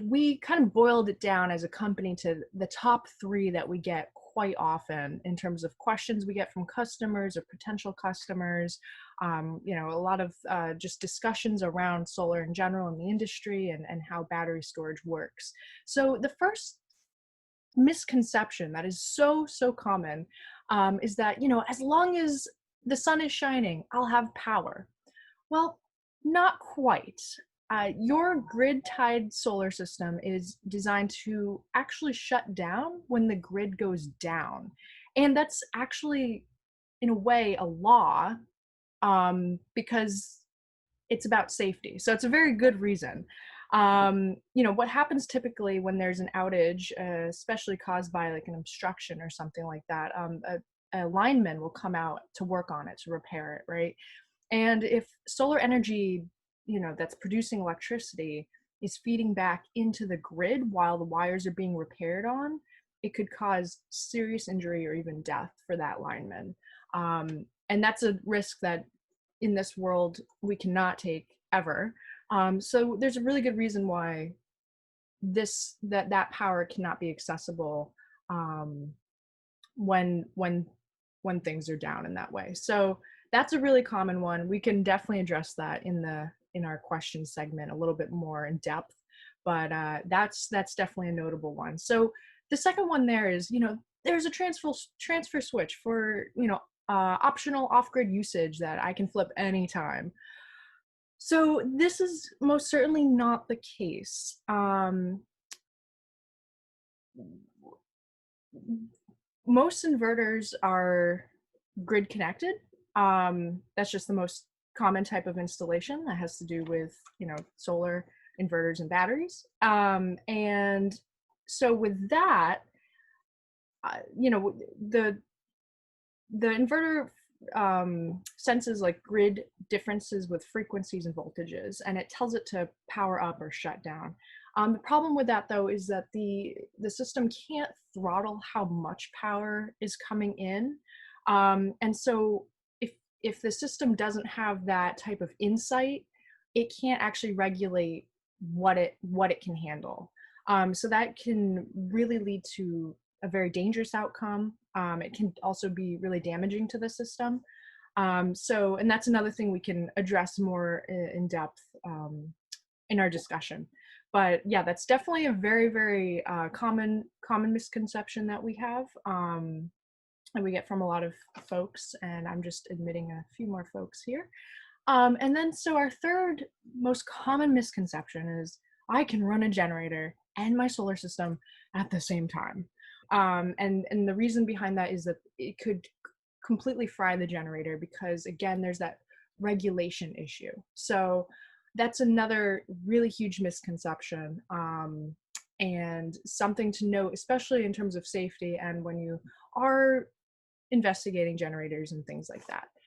We kind of boiled it down as a company to the top three that we get quite often in terms of questions we get from customers or potential customers. A lot of just discussions around solar in general in the industry and how battery storage works. So the first misconception that is so common is that, as long as the sun is shining, I'll have power. Well, not quite. Your grid-tied solar system is designed to actually shut down when the grid goes down. And that's actually, in a way, a law, because it's about safety. So it's a very good reason. What happens typically when there's an outage, especially caused by like an obstruction or something like that, a lineman will come out to work on it, to repair it, right? And if solar energy, that's producing electricity is feeding back into the grid while the wires are being repaired on, it could cause serious injury or even death for that lineman. And that's a risk that in this world we cannot take ever. So there's a really good reason why that power cannot be accessible when things are down in that way. So that's a really common one. We can definitely address that in our question segment a little bit more in depth, but that's definitely a notable one. So the second one there is, there's a transfer switch for optional off-grid usage that I can flip anytime. So this is most certainly not the case. Most inverters are grid connected. That's just the most common type of installation that has to do with, solar inverters and batteries. And so with that, the inverter senses like grid differences with frequencies and voltages, and it tells it to power up or shut down. The problem with that, though, is that the system can't throttle how much power is coming in. And so if the system doesn't have that type of insight, it can't actually regulate what it can handle. So that can really lead to a very dangerous outcome. It can also be really damaging to the system. And that's another thing we can address more in depth in our discussion. But yeah, that's definitely a very, very common misconception that we have, and we get from a lot of folks. And I'm just admitting a few more folks here. And then, so our third most common misconception is I can run a generator and my solar system at the same time. And the reason behind that is that it could completely fry the generator because, again, there's that regulation issue. So that's another really huge misconception, and something to note, especially in terms of safety and when you are investigating generators and things like that.